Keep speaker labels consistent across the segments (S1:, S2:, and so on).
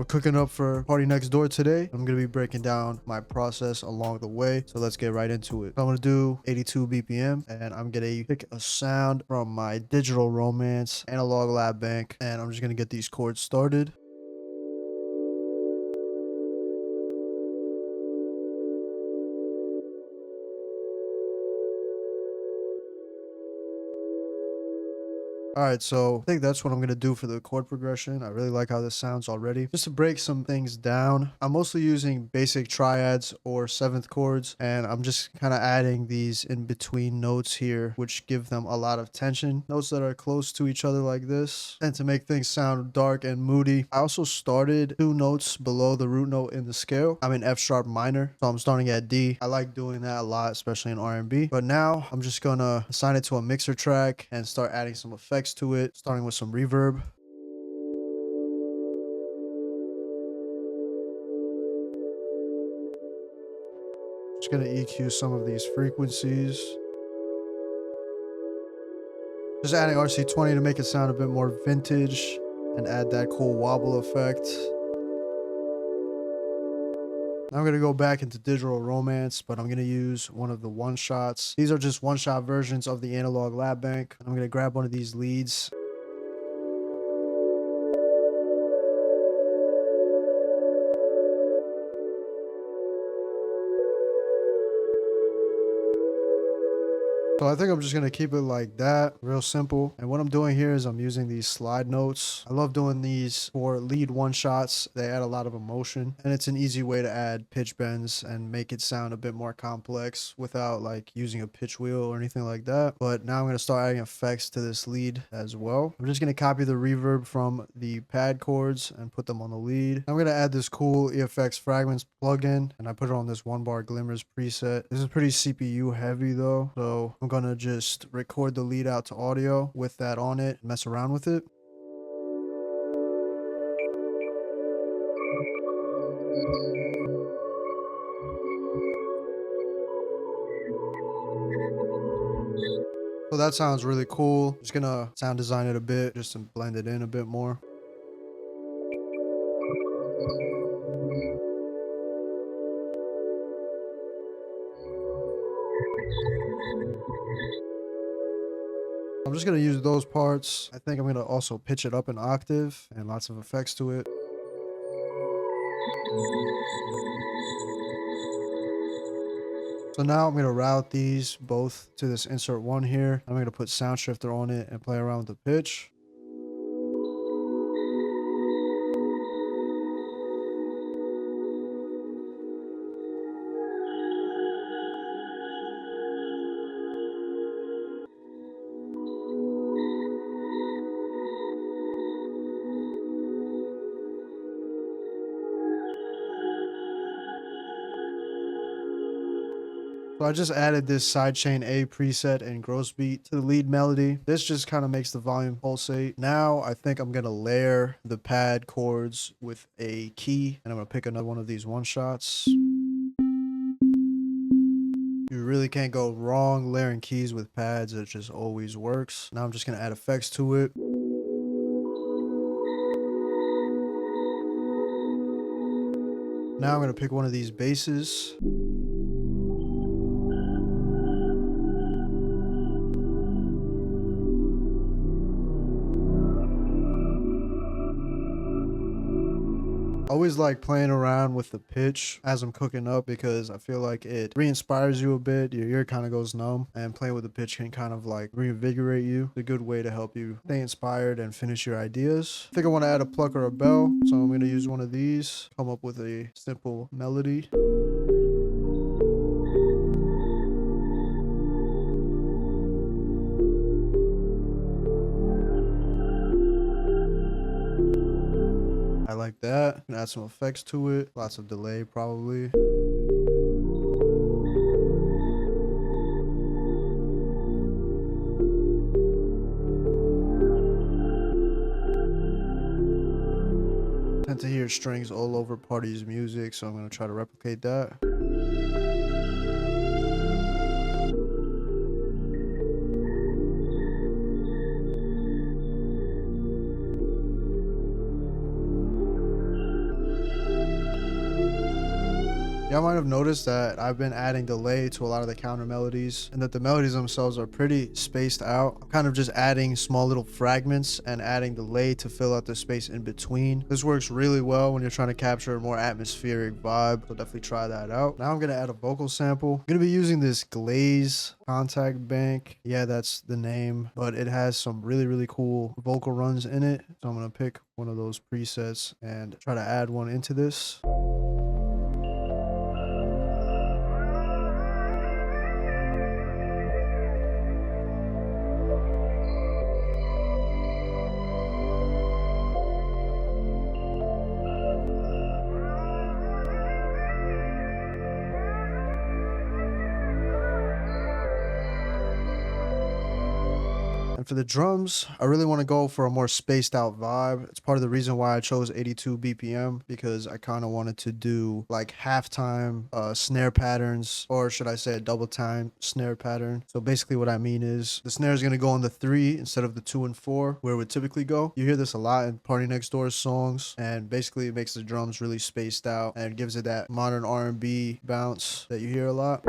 S1: we're cooking up for Party Next Door today. I'm going to be breaking down my process along the way. So let's get right into it. I'm going to do 82 BPM and I'm going to pick a sound from my Digital Romance analog lab bank. And I'm just going to get these chords started. All right, so I think that's what I'm going to do for the chord progression. I really like how this sounds already. Just to break some things down, I'm mostly using basic triads or seventh chords, and I'm just kind of adding these in between notes here, which give them a lot of tension. Notes that are close to each other like this, and to make things sound dark and moody. I also started 2 notes below the root note in the scale. I'm in F sharp minor, so I'm starting at D. I like doing that a lot, especially in R&B. But now I'm just gonna assign it to a mixer track and start adding some effects to it, starting with some reverb. Just gonna EQ some of these frequencies. Just adding RC20 to make it sound a bit more vintage and add that cool wobble effect. Now I'm going to go back into Digital Romance, but I'm going to use one of the one-shots. These are just one-shot versions of the analog lab bank. I'm going to grab one of these leads. So I think I'm just going to keep it like that, real simple. And what I'm doing here is I'm using these slide notes. I love doing these for lead one shots. They add a lot of emotion, and it's an easy way to add pitch bends and make it sound a bit more complex without like using a pitch wheel or anything like that. But now I'm going to start adding effects to this lead as well. I'm just going to copy the reverb from the pad chords and put them on the lead. I'm going to add this cool EFX Fragments plugin, and I put it on this 1-bar Glimmers preset. This is pretty CPU heavy though, so I'm gonna just record the lead out to audio with that on it, mess around with it. So that sounds really cool. Just gonna sound design it a bit just to blend it in a bit more. I'm just gonna use those parts. I think I'm gonna also pitch it up an octave and lots of effects to it. So now I'm gonna route these both to this insert 1 here. I'm gonna put sound shifter on it and play around with the pitch. So I just added this sidechain A preset and gross beat to the lead melody. This just kind of makes the volume pulsate. Now I think I'm going to layer the pad chords with a key, and I'm going to pick another one of these one shots. You really can't go wrong layering keys with pads. It just always works. Now I'm just going to add effects to it. Now I'm going to pick one of these basses. Always like playing around with the pitch as I'm cooking up because I feel like it re-inspires you a bit. Your ear kind of goes numb, and playing with the pitch can kind of like reinvigorate you. It's a good way to help you stay inspired and finish your ideas. I think I want to add a pluck or a bell, so I'm going to use one of these, come up with a simple melody. I like that. Add some effects to it. Lots of delay probably. Tend to hear strings all over Party's music, so I'm going to try to replicate that. Y'all might have noticed that I've been adding delay to a lot of the counter melodies and that the melodies themselves are pretty spaced out. I'm kind of just adding small little fragments and adding delay to fill out the space in between. This works really well when you're trying to capture a more atmospheric vibe, so definitely try that out. Now I'm going to add a vocal sample. I'm going to be using this Glaze Contact Bank. Yeah, that's the name, but it has some really cool vocal runs in it. So I'm going to pick one of those presets and try to add one into this. And for the drums, I really want to go for a more spaced out vibe. It's part of the reason why I chose 82 BPM, because I kind of wanted to do like halftime snare patterns, or should I say a double time snare pattern. So basically what I mean is the snare is going to go on the 3 instead of the 2 and 4 where it would typically go. You hear this a lot in PartyNextDoor's songs, and basically it makes the drums really spaced out and it gives it that modern R&B bounce that you hear a lot.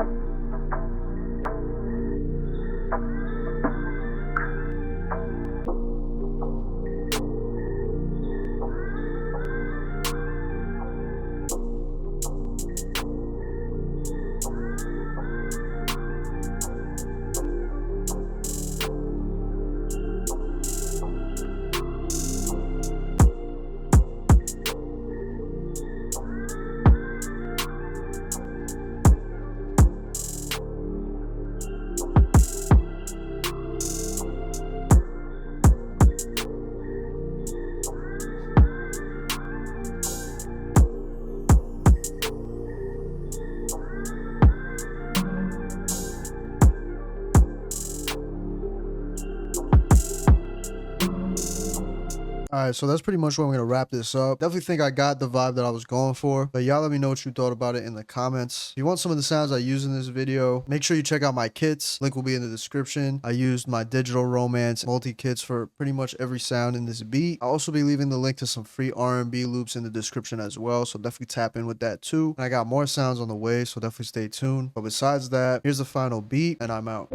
S1: All right, so that's pretty much where I'm going to wrap this up. Definitely think I got the vibe that I was going for, but y'all let me know what you thought about it in the comments. If you want some of the sounds I use in this video, make sure you check out my kits. Link will be in the description. I used my Digital Romance multi-kits for pretty much every sound in this beat. I'll also be leaving the link to some free R&B loops in the description as well, so definitely tap in with that too. And I got more sounds on the way, so definitely stay tuned. But besides that, here's the final beat, and I'm out.